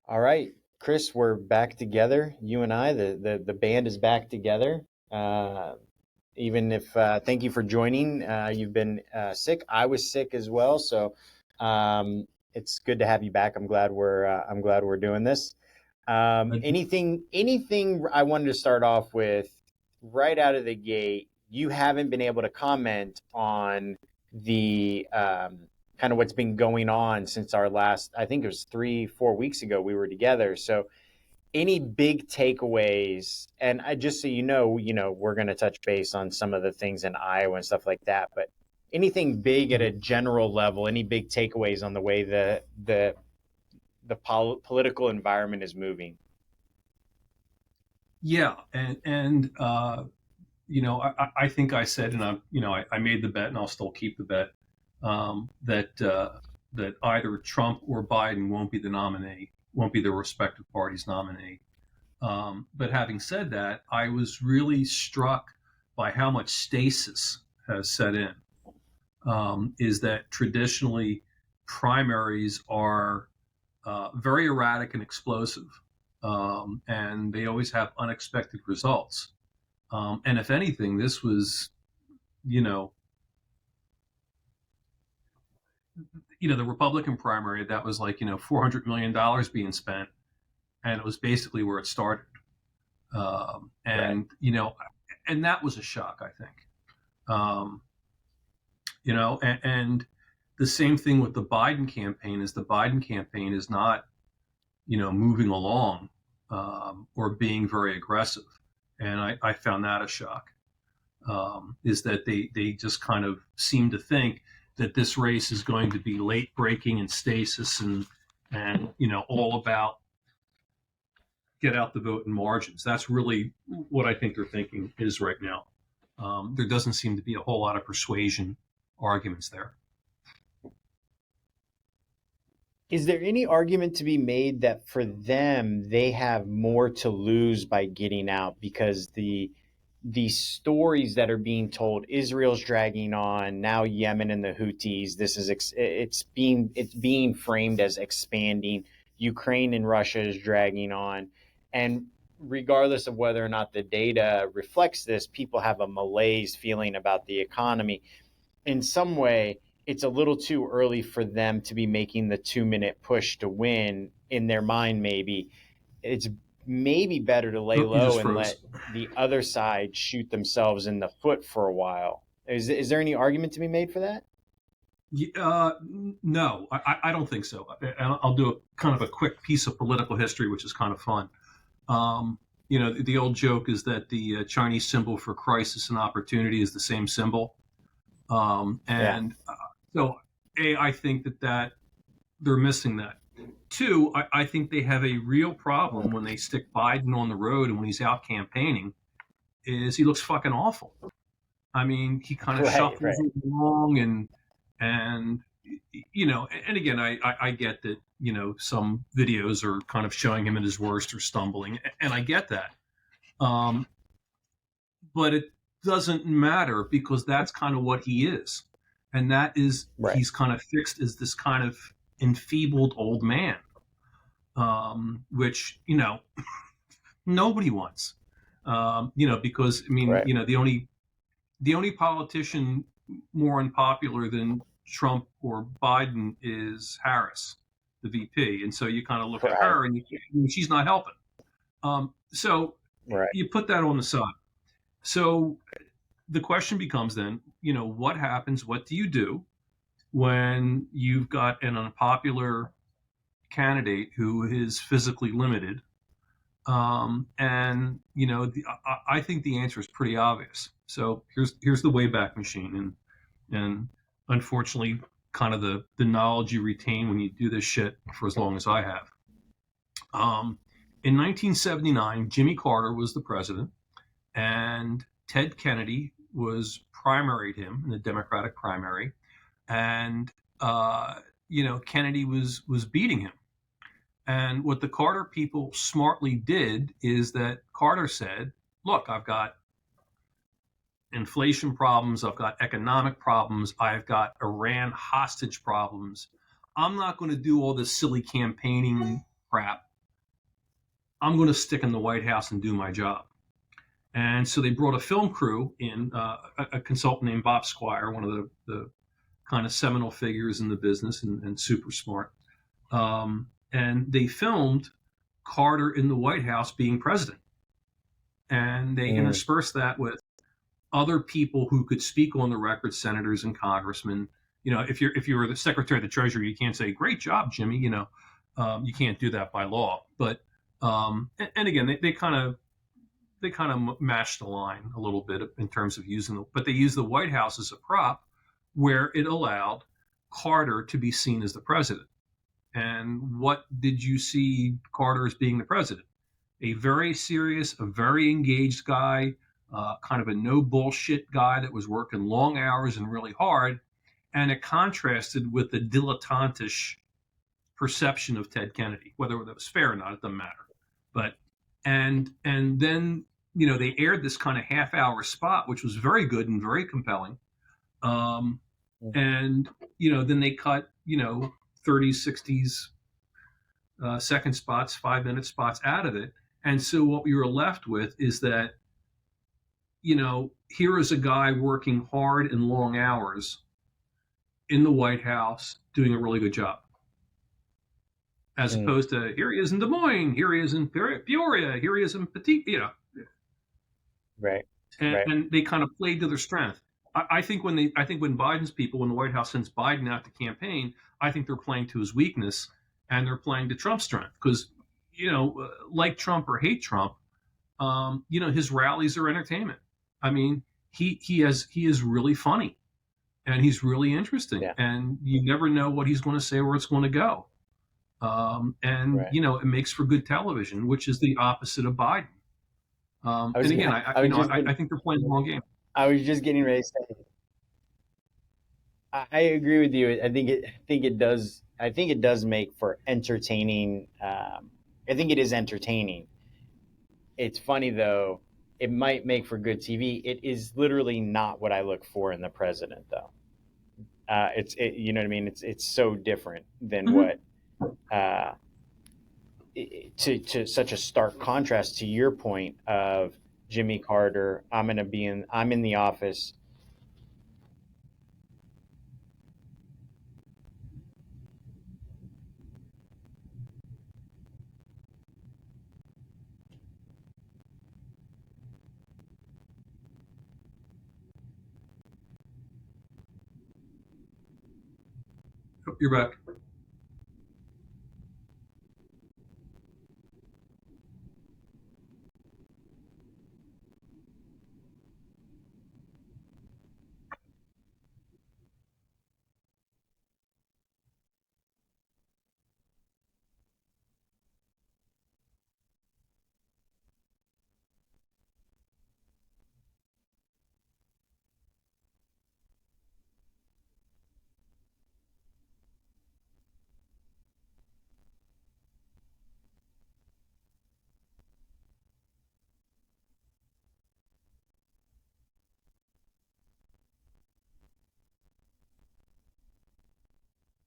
All right, Chris, we're back together. You and I, the band is back together. Uh, even if thank you for joining. You've been sick. I was sick as well, so it's good to have you back. I'm glad we're doing this. Anything I wanted to start off with right out of the gate. You haven't been able to comment on the kind of what's been going on since our last, I think it was 3, 4 weeks ago we were together. So any big takeaways, and I just so we're going to touch base on some of the things in Iowa and stuff like that, but anything big at a general level, any big takeaways on the way the political environment is moving? Yeah, I think I said, and I made the bet, and I'll still keep the bet, that either Trump or Biden won't be the nominee, won't be their respective party's nominee. But having said that, I was really struck by how much stasis has set in. Is that traditionally primaries are very erratic and explosive, and they always have unexpected results. And if anything, this was, you know, the Republican primary that was like, $400 million being spent, and it was basically where it started. Right. And that was a shock, I think. And the same thing with the Biden campaign is the Biden campaign is not, moving along or being very aggressive. And I found that a shock. Is that they just kind of seem to think that this race is going to be late breaking and stasis and all about get out the vote in margins. That's really what I think they're thinking is right now. There doesn't seem to be a whole lot of persuasion arguments there. Is there any argument to be made that for them they have more to lose by getting out because the stories that are being told, Israel's dragging on, now Yemen and the Houthis, it's being framed as expanding. Ukraine and Russia is dragging on, and regardless of whether or not the data reflects this, people have a malaise feeling about the economy. In some way, it's a little too early for them to be making the 2 minute push to win in their mind. Maybe it's maybe better to lay Oh, you low just and let froze. the other side shoot themselves in the foot for a while. Is there any argument to be made for that? No, I don't think so. I'll do a kind of a quick piece of political history, which is kind of fun. The old joke is that the Chinese symbol for crisis and opportunity is the same symbol. Yeah. So, I think that they're missing that. Two, I think they have a real problem when they stick Biden on the road and when he's out campaigning, is he looks fucking awful. I mean, he kind of Right. shuffles Right. along and and again, I get that, some videos are kind of showing him at his worst or stumbling, and I get that. Um, but it doesn't matter because that's kind of what he is. And that is, Right. he's kind of fixed as this kind of enfeebled old man, which, nobody wants. Because I mean, Right. the only politician more unpopular than Trump or Biden is Harris, the VP. And so you kind of look at Right. her and she's not helping. So Right. you put that on the side. So the question becomes then, what happens? What do you do when you've got an unpopular candidate who is physically limited? I think the answer is pretty obvious. So here's the Wayback Machine, and unfortunately, kind of the knowledge you retain when you do this shit for as long as I have. In 1979, Jimmy Carter was the president, and Ted Kennedy was primaried him in the Democratic primary, and Kennedy was beating him. And what the Carter people smartly did is that Carter said, "Look, I've got inflation problems, I've got economic problems, I've got Iran hostage problems. I'm not going to do all this silly campaigning crap I'm going to stick in the White House and do my job. And so they brought a film crew in, a consultant named Bob Squire, one of the kind of seminal figures in the business and super smart. And they filmed Carter in the White House being president. And they interspersed that with other people who could speak on the record, senators and congressmen. You know, if you're the Secretary of the Treasury, you can't say "Great job, Jimmy." You know, you can't do that by law. But and again, they kind of mashed the line a little bit in terms of but they used the White House as a prop, where it allowed Carter to be seen as the president. And what did you see Carter as being the president? A very serious, a very engaged guy, kind of a no bullshit guy that was working long hours and really hard. And it contrasted with the dilettantish perception of Ted Kennedy. Whether that was fair or not, it doesn't matter. But and then they aired this kind of half-hour spot, which was very good and very compelling. And then they cut 30s, 60s second spots, 5-minute spots out of it. And so what we were left with is that, here is a guy working hard and long hours in the White House doing a really good job. As opposed to, here he is in Des Moines, here he is in Peoria, here he is in Petit, Right. And they kind of played to their strength. I think when Biden's people in the White House sends Biden out to campaign, I think they're playing to his weakness and they're playing to Trump's strength. Because, like Trump or hate Trump, his rallies are entertainment. I mean, he is really funny and he's really interesting. Yeah. And you never know what he's going to say or where it's going to go. It makes for good television, which is the opposite of Biden. I think they're playing the long game. I was just getting ready to say, I agree with you. I think it does make for entertaining. I think it is entertaining. It's funny though. It might make for good TV. It is literally not what I look for in the president, though. You know what I mean? It's so different than what. To such a stark contrast to your point of Jimmy Carter. I'm in the office. You're back.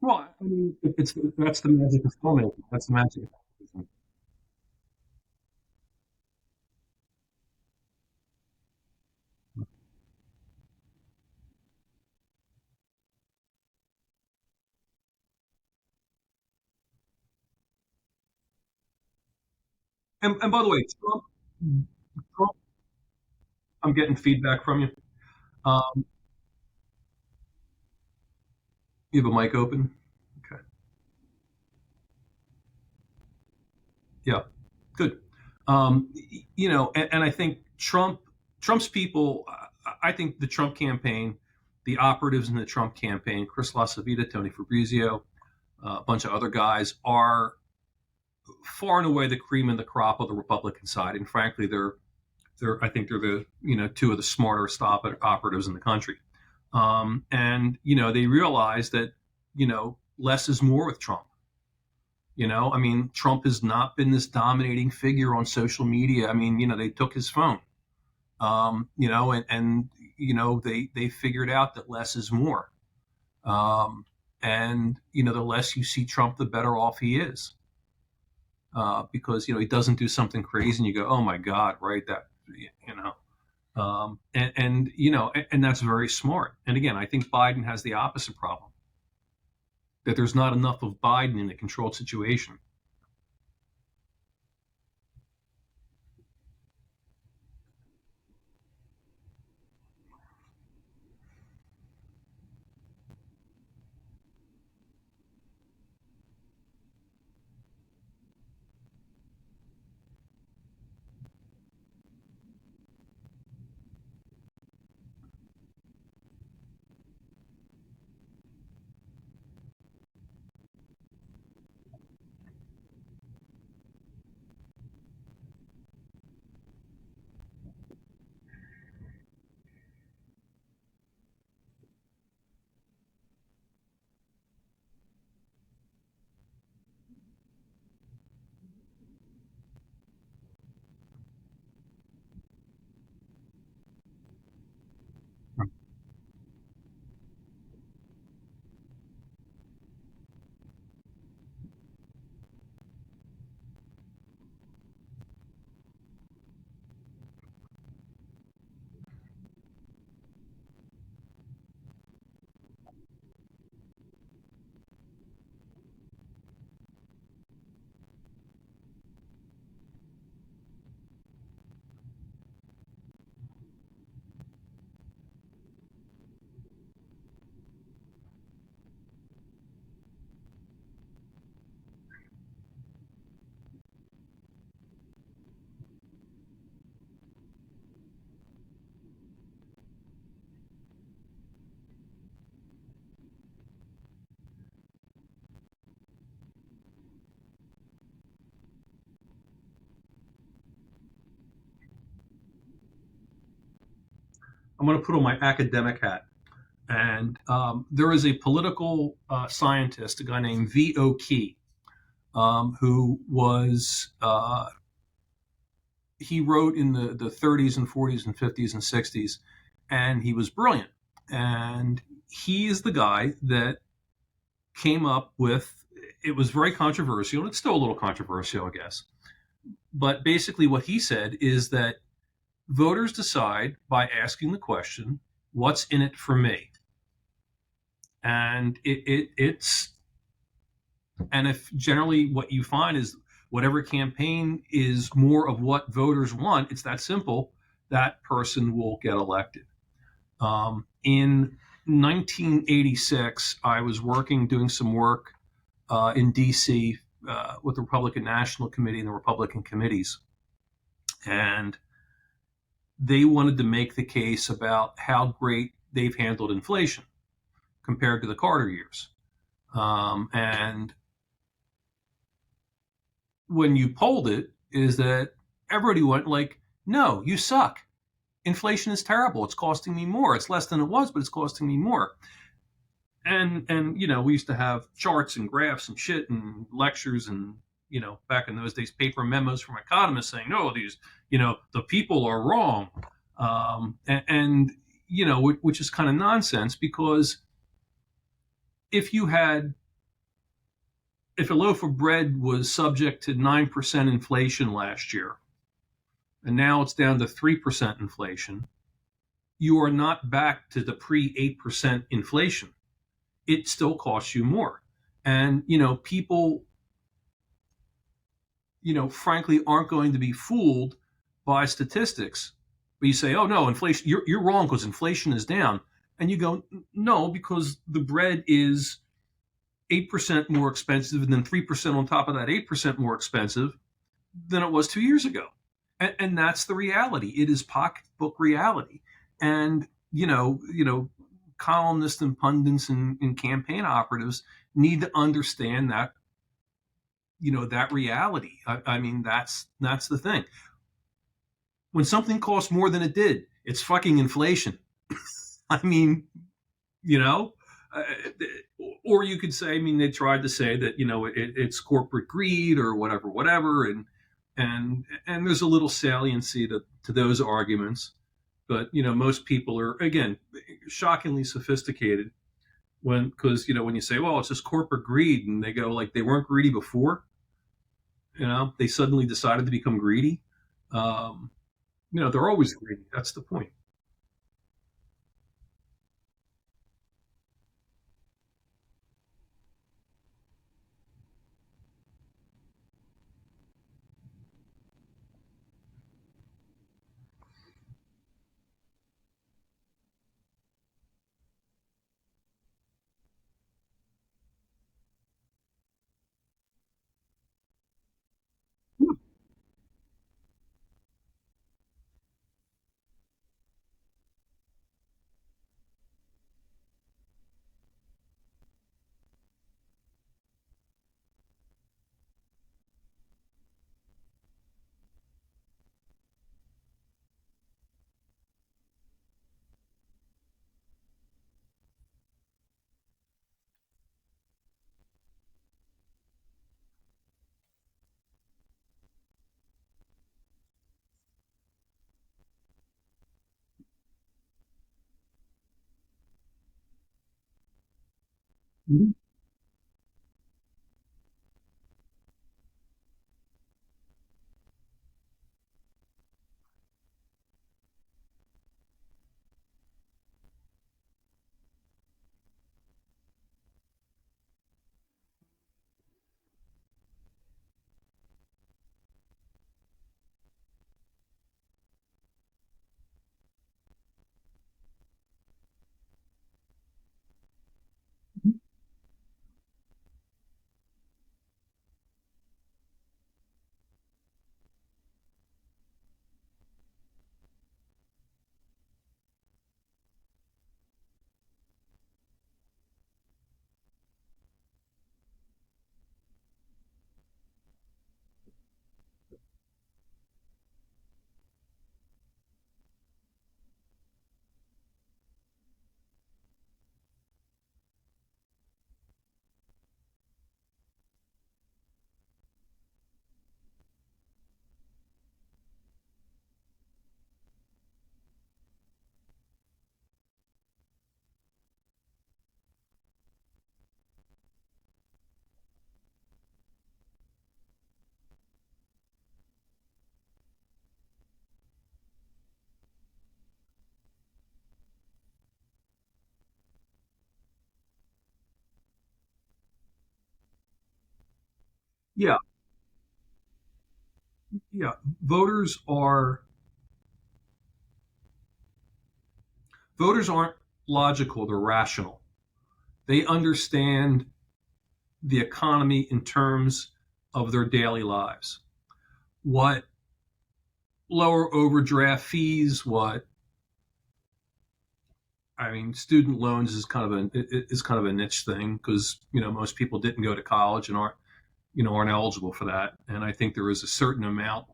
Well, I mean, that's the magic of filmmaking. That's the magic. And by the way, Trump, I'm getting feedback from you. Um, you have a mic open. Okay. Yeah. Good. And I think Trump's people. I think the Trump campaign, the operatives in the Trump campaign, Chris LaCivita, Tony Fabrizio, a bunch of other guys are far and away the cream of the crop of the Republican side. And frankly, I think they're the two of the smartest operatives in the country. And they realize that less is more with Trump. I mean, Trump has not been this dominating figure on social media. I mean, they took his phone. They figured out that less is more. And the less you see Trump, the better off he is. because he doesn't do something crazy, and you go, oh my God, right? That you know. And that's very smart. And again, I think Biden has the opposite problem, that there's not enough of Biden in a controlled situation. I'm going to put on my academic hat. And there is a political scientist, a guy named V.O. Key, who was, he wrote in the 30s and 40s and 50s and 60s, and he was brilliant. And he is the guy that came up with, it was very controversial, and it's still a little controversial, I guess. But basically, what he said is that voters decide by asking the question, what's in it for me? And it's and if generally what you find is whatever campaign is more of what voters want, it's that simple, that person will get elected. In 1986, I was doing some work in DC with the Republican National Committee and the Republican committees, and they wanted to make the case about how great they've handled inflation compared to the Carter years. And when you polled it, is that everybody went like, no, you suck. Inflation is terrible. It's costing me more. It's less than it was, but it's costing me more. And we used to have charts and graphs and shit and lectures and, back in those days, paper memos from economists saying, no, these, the people are wrong. Which is kind of nonsense, because if a loaf of bread was subject to 9% inflation last year, and now it's down to 3% inflation, you are not back to the pre-8% inflation. It still costs you more. And, people, frankly, aren't going to be fooled by statistics. But you say, oh, no, inflation, you're wrong because inflation is down. And you go, no, because the bread is 8% more expensive, and then 3% on top of that 8% more expensive than it was 2 years ago. And that's the reality. It is pocketbook reality. And, columnists and pundits and campaign operatives need to understand that, that reality. I mean, that's the thing. When something costs more than it did, it's fucking inflation. I mean, or you could say, they tried to say that, it's corporate greed or whatever. And there's a little saliency to those arguments. But, most people are, again, shockingly sophisticated because, when you say, well, it's just corporate greed, and they go like, they weren't greedy before. They suddenly decided to become greedy. Um, they're always greedy. That's the point. Mhm. Yeah, yeah. Voters are voters aren't logical; they're rational. They understand the economy in terms of their daily lives. What lower overdraft fees? What I mean, student loans is kind of a niche thing because most people didn't go to college and aren't eligible for that. And I think there is a certain amount.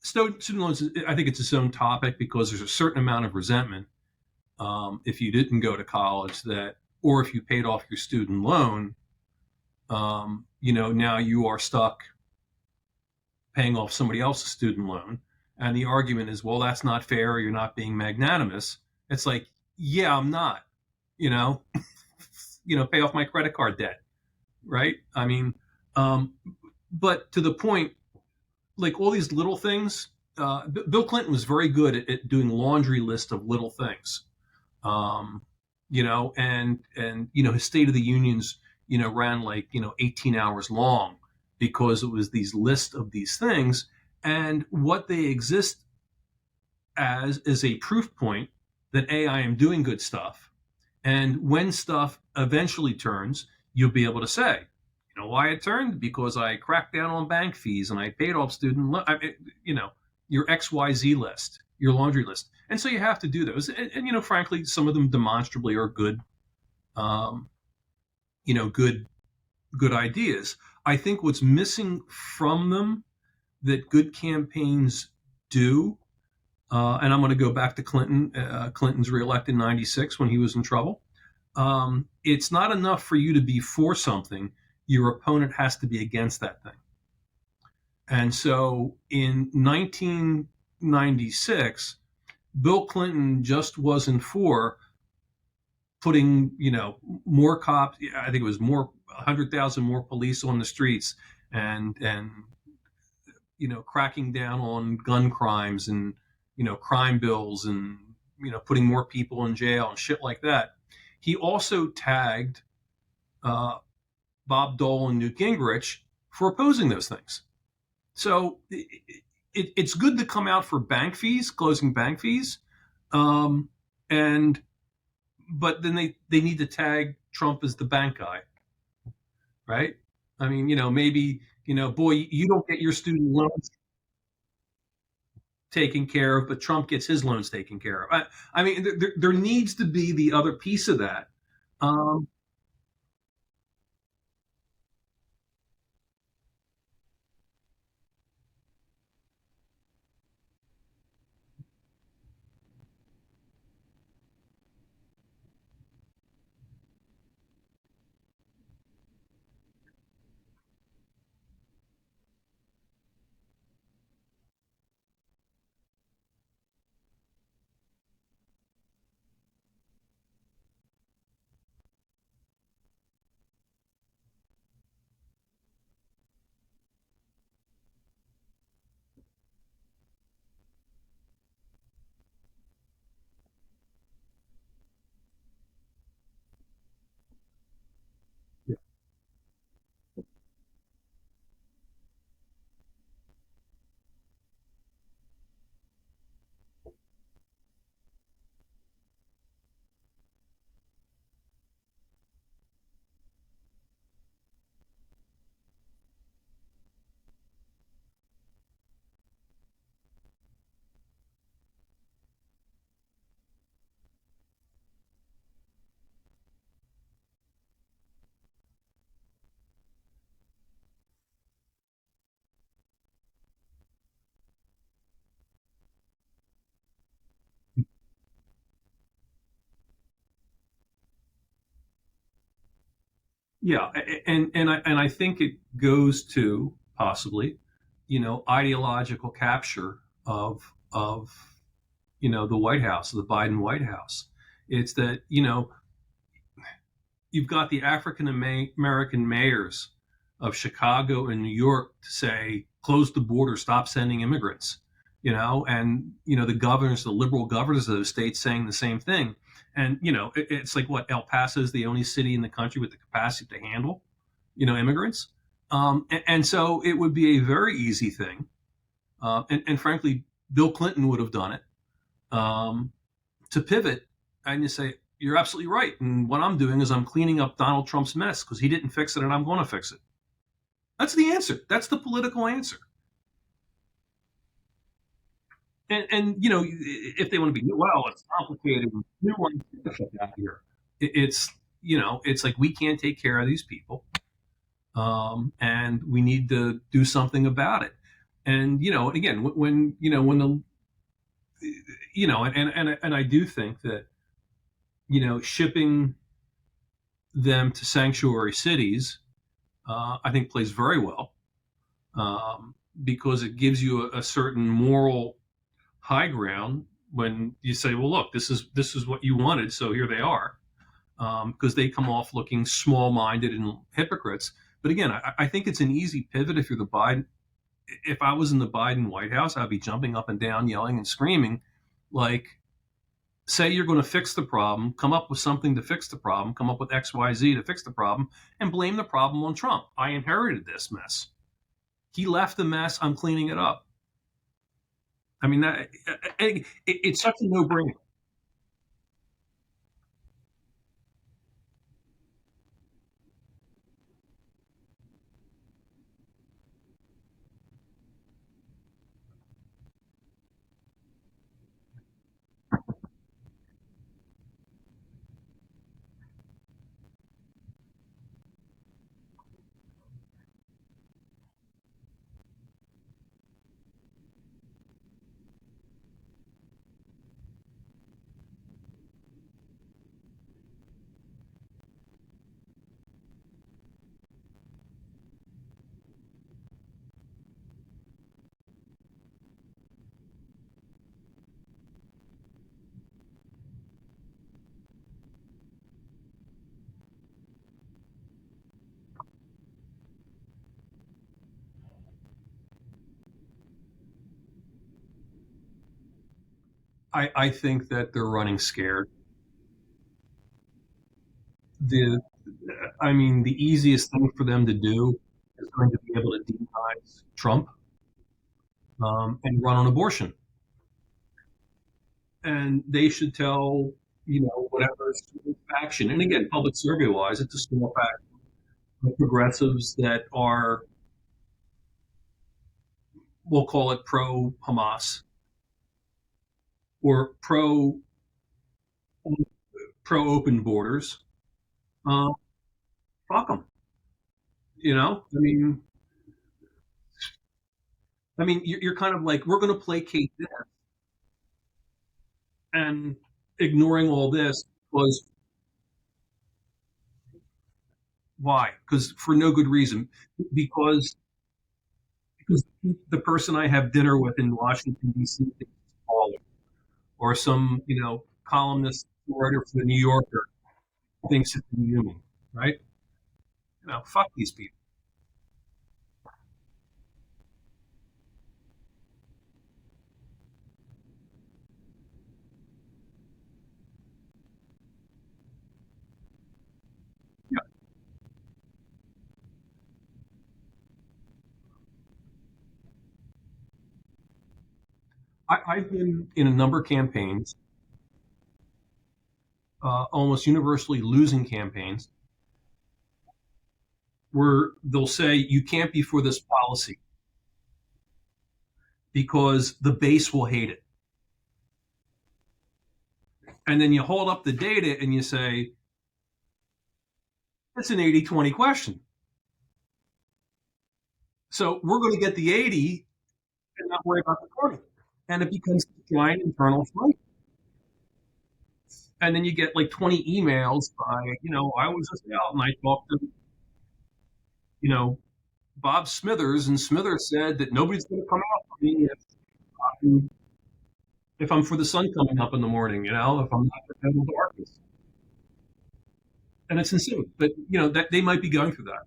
Student loans, I think it's its own topic because there's a certain amount of resentment if you didn't go to college or if you paid off your student loan, now you are stuck paying off somebody else's student loan. And the argument is, well, that's not fair. You're not being magnanimous. It's like, yeah, I'm not. You know, pay off my credit card debt, right? I mean, um, but to the point, like all these little things. Bill Clinton was very good at doing laundry list of little things. Um, and his State of the Unions, ran like 18 hours long because it was these list of these things, and what they exist as is a proof point that I am doing good stuff, and when stuff eventually turns, you'll be able to say, why it turned? Because I cracked down on bank fees and I paid off student your XYZ list, your laundry list. And so you have to do those. And frankly, some of them demonstrably are good, um, good, good ideas. I think what's missing from them that good campaigns do, and I'm going to go back to Clinton. Clinton's reelected in '96 when he was in trouble. It's not enough for you to be for something. Your opponent has to be against that thing. And so in 1996, Bill Clinton just wasn't for putting, more cops. I think it was more 100,000 more police on the streets and cracking down on gun crimes and crime bills and putting more people in jail and shit like that. He also tagged uh, Bob Dole and Newt Gingrich for opposing those things. So it's good to come out for bank fees, closing bank fees, um, and but then they need to tag Trump as the bank guy, right? I mean, maybe boy, you don't get your student loans taken care of, but Trump gets his loans taken care of. I mean, there needs to be the other piece of that. Um, yeah, and I think it goes to possibly, ideological capture of the White House, the Biden White House. It's that you've got the African American mayors of Chicago and New York to say close the border, stop sending immigrants, and the governors, the liberal governors of those states saying the same thing. And it's like what El Paso is the only city in the country with the capacity to handle immigrants. And so it would be a very easy thing, and frankly, Bill Clinton would have done it, to pivot and you say, you're absolutely right. And what I'm doing is I'm cleaning up Donald Trump's mess because he didn't fix it and I'm going to fix it. That's the answer. That's the political answer. And if they want to be, well, it's complicated. We want to get the fuck out of here. It's like we can't take care of these people, and we need to do something about it. And again, when the and I do think that shipping them to sanctuary cities, I think plays very well, because it gives you a certain moral high ground when you say, well, look, this is what you wanted, so here they are, because they come off looking small-minded and hypocrites. But again, I think it's an easy pivot if you're the Biden. If I was in the Biden White House, I'd be jumping up and down, yelling and screaming, like, say you're going to fix the problem, come up with something to fix the problem, come up with XYZ to fix the problem, and blame the problem on Trump. I inherited this mess. He left the mess. I'm cleaning it up. I mean, it's such a no-brainer. I think that they're running scared. The I mean, the easiest thing for them to do is going to be able to demonize Trump and run on abortion, and they should tell whatever faction. And again, public survey wise, it's a small fact of progressives that are, we'll call it pro Hamas or pro open borders. Uh, Fuck them. I mean, you're kind of like, we're going to placate this and ignoring all this was why? Because for no good reason. Because because the person I have dinner with in Washington D.C. thinks it's baller, or some columnist writer for the New Yorker thinks it's inhuman, right? Fuck these people. Yeah, I've been in a number of campaigns, almost universally losing campaigns, where they'll say you can't be for this policy because the base will hate it. And then you hold up the data and you say, it's an 80-20 question. So we're going to get the 80 and not worry about the 20. And it becomes a giant internal fight. And then you get like 20 emails by, I was just out and I talked to, you know, Bob Smithers, and Smithers said that nobody's going to come out for me if I'm for the sun coming up in the morning, if I'm not for total darkness. And it's insane. But, that they might be going through that.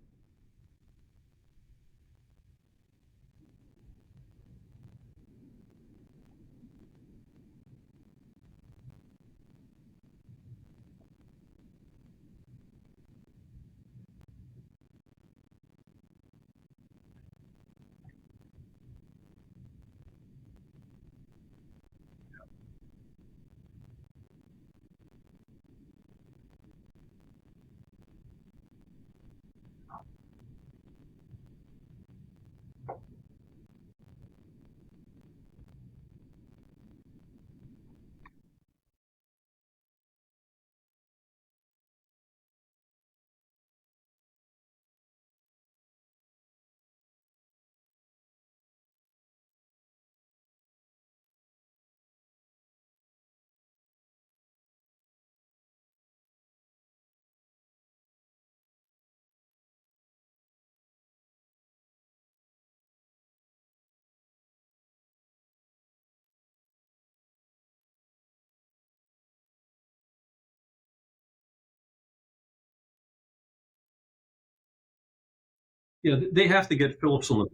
Yeah, they have to get Phillips on the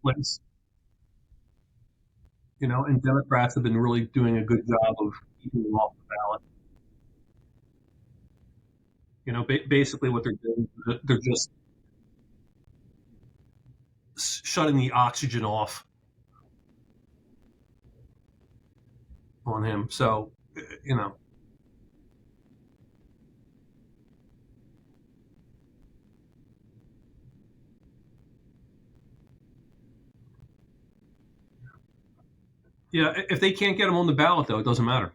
place, and Democrats have been really doing a good job of keeping them off the ballot. Basically what they're doing, they're just shutting the oxygen off on him. So, you know, yeah, if they can't get him on the ballot, though, it doesn't matter,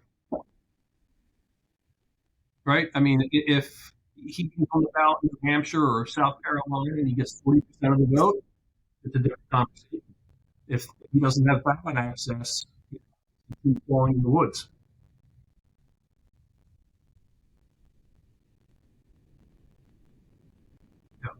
right? I mean, if he can on the ballot in New Hampshire or South Carolina and he gets 40% of the vote, it's a different conversation. If he doesn't have ballot access, he's falling in the woods. Yeah.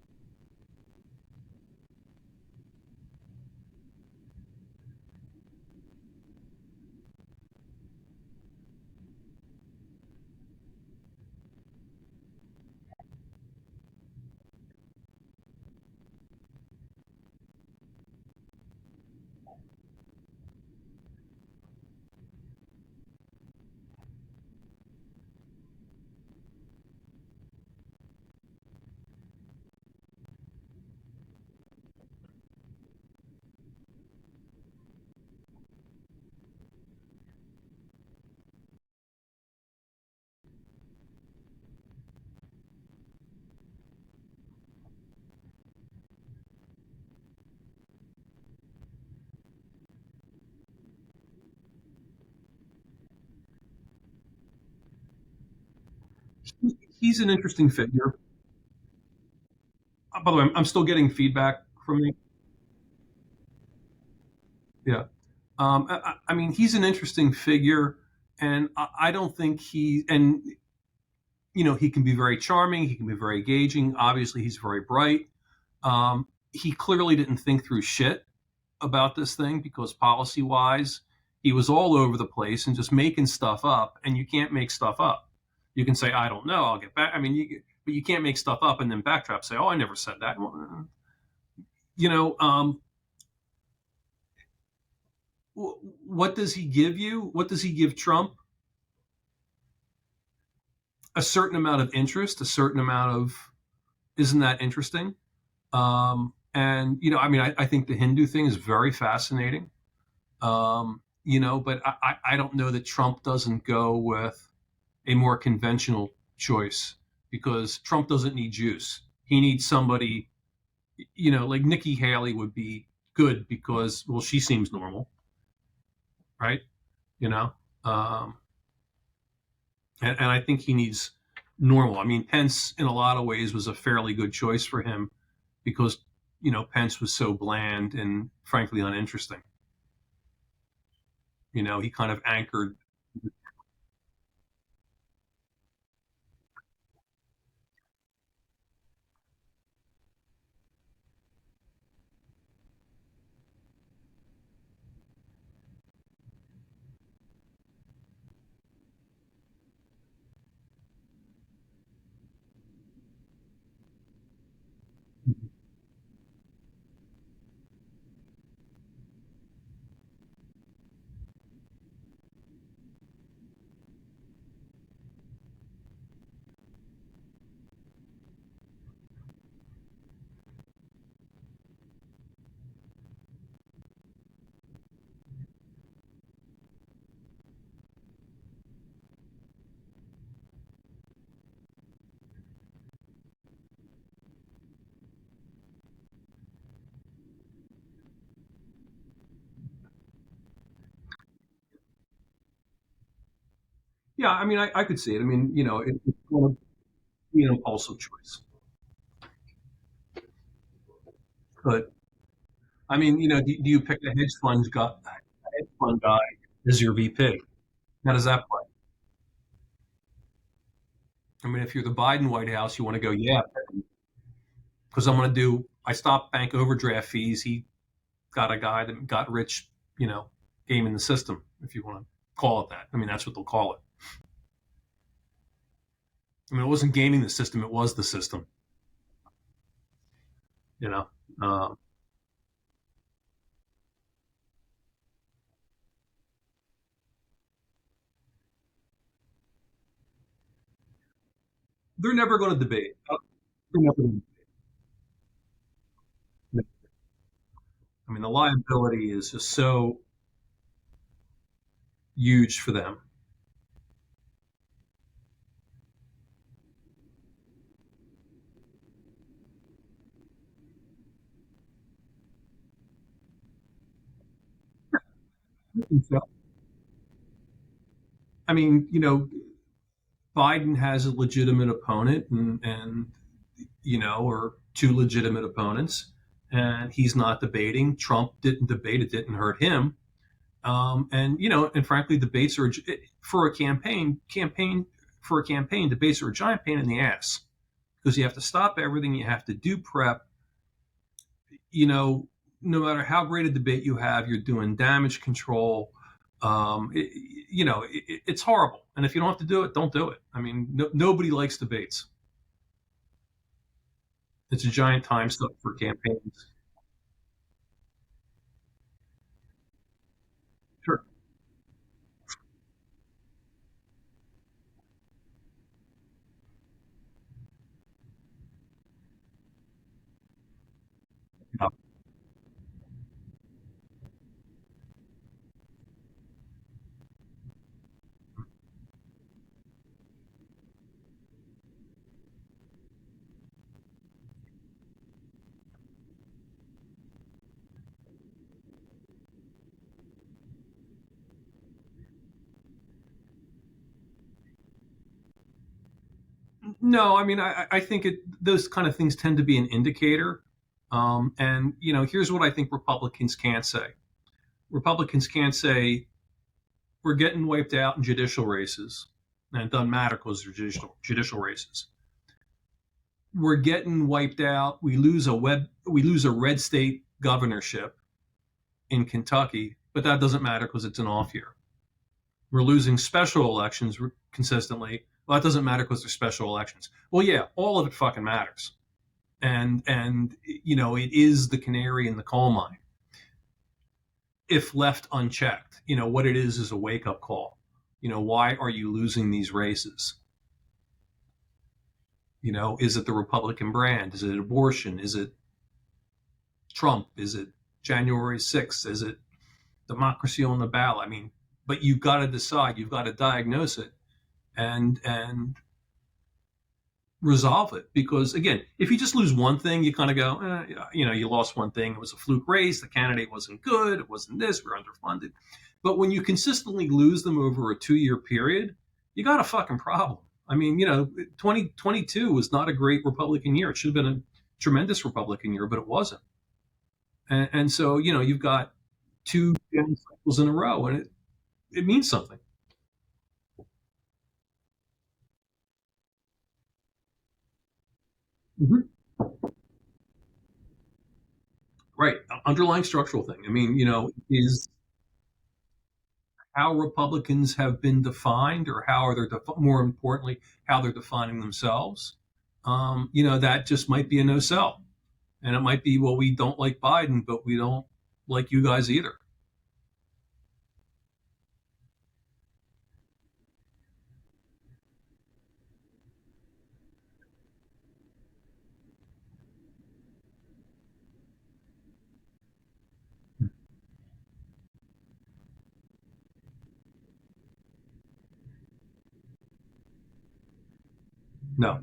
he's an interesting figure. By the way, I'm still getting feedback from you. Yeah. I mean, he's an interesting figure, and I don't think and he can be very charming. He can be very engaging. Obviously, he's very bright. He clearly didn't think through shit about this thing because policy wise, he was all over the place and just making stuff up. And you can't make stuff up. You can say, I don't know, I'll get back. I mean, but you can't make stuff up and then backtrack, say, oh, I never said that. You know, what does he give you? What does he give Trump? A certain amount of interest, a certain amount of, isn't that interesting? And, I mean, I think the Hindu thing is very fascinating. But I don't know that Trump doesn't go with a more conventional choice because Trump doesn't need juice. He needs somebody, like Nikki Haley would be good because, well, she seems normal, right? You know, um, and I think he needs normal. I mean, Pence in a lot of ways was a fairly good choice for him because, Pence was so bland and frankly uninteresting. He kind of anchored. Yeah, I mean, I could see it. I mean, it's going to be an impulsive choice. But I mean, do you pick a hedge fund guy as your VP? How does that play? I mean, if you're the Biden White House, you want to go, yeah, because I'm going to do. I stopped bank overdraft fees. He got a guy that got rich, gaming the system, if you want to call it that. I mean, that's what they'll call it. I mean, it wasn't gaming the system; it was the system. You know, uh, they're never going to debate. They're never gonna debate. I mean, the liability is just so huge for them. I mean, Biden has a legitimate opponent or two legitimate opponents, and he's not debating. Trump didn't debate; it didn't hurt him. And frankly, debates are for a campaign. Debates are a giant pain in the ass because you have to stop everything. You have to do prep. You know, no matter how great a debate you have, you're doing damage control. It's horrible. And if you don't have to do it, don't do it. I mean, nobody likes debates. It's a giant time suck for campaigns. Sure. Yeah. No, I mean, I think those kind of things tend to be an indicator. And, here's what I think Republicans can't say. Republicans can't say, we're getting wiped out in judicial races. And it doesn't matter because they're judicial races. We're getting wiped out. We lose a red state governorship in Kentucky, but that doesn't matter because it's an off year. We're losing special elections consistently. Well, that doesn't matter because they're special elections. Well, yeah, all of it fucking matters. And it is the canary in the coal mine. If left unchecked, what it is a wake up call. Why are you losing these races? Is it the Republican brand? Is it abortion? Is it Trump? Is it January 6th? Is it democracy on the ballot? I mean, but you've got to decide, you've got to diagnose it and resolve it. Because again, if you just lose one thing, you kind of go, you lost one thing. It was a fluke race. The candidate wasn't good. It wasn't this. We're underfunded. But when you consistently lose them over a 2-year period, you got a fucking problem. I mean, 2022 was not a great Republican year. It should have been a tremendous Republican year, but it wasn't. And so, you've got 2 cycles in a row, and it means something. Mm-hmm. Right. Underlying structural thing. I mean, is how Republicans have been defined, or how are they, more importantly, how they're defining themselves. That just might be a no sell. And it might be, well, we don't like Biden, but we don't like you guys either. No.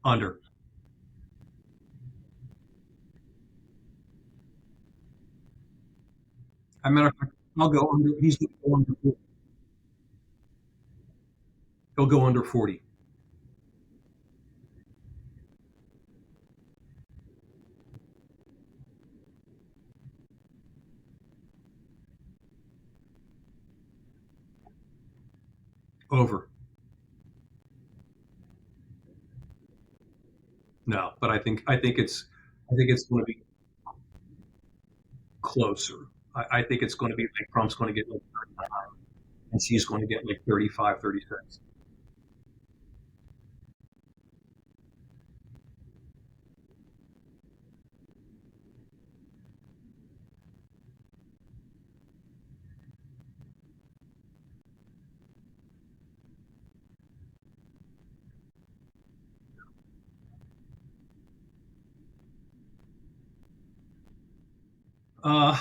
Under. As a matter of fact, I'll go under. He's going to go under. He'll go under 40. Over. No, but I think it's going to be closer. I think it's going to be like Trump's going to get like 39, and she's going to get like 35, 36. Uh,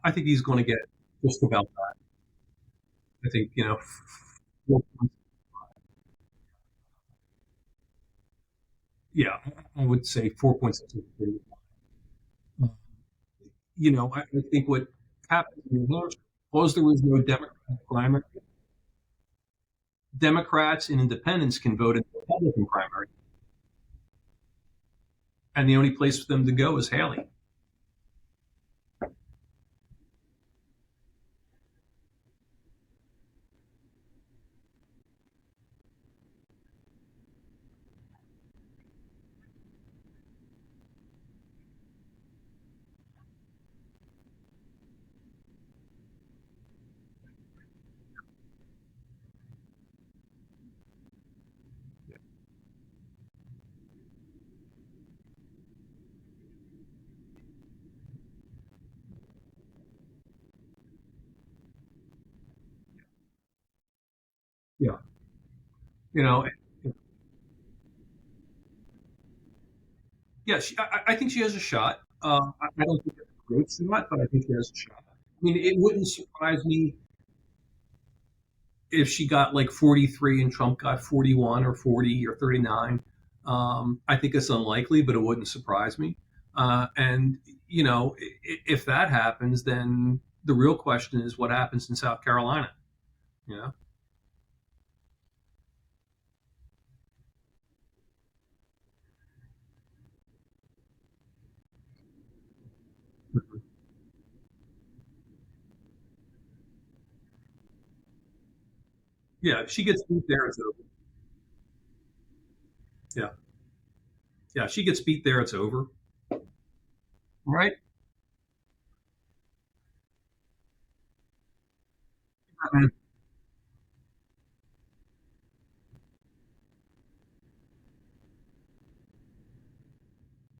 I think he's going to get just about that. I think, 4 points. Yeah, I would say 4 points. I think what happened in New Hampshire was there was no Democratic primary. Democrats and independents can vote in the Republican primary, and the only place for them to go is Haley. Yeah, you know, yeah. I think she has a shot. I don't think it's a great shot, but I think she has a shot. I mean, it wouldn't surprise me if she got like 43 and Trump got 41 or 40 or 39. I think it's unlikely, but it wouldn't surprise me. And if that happens, then the real question is what happens in South Carolina. You know, yeah, if she gets beat there, it's over. Yeah, yeah, if she gets beat there, it's over. Right?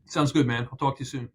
Sounds good, man. I'll talk to you soon.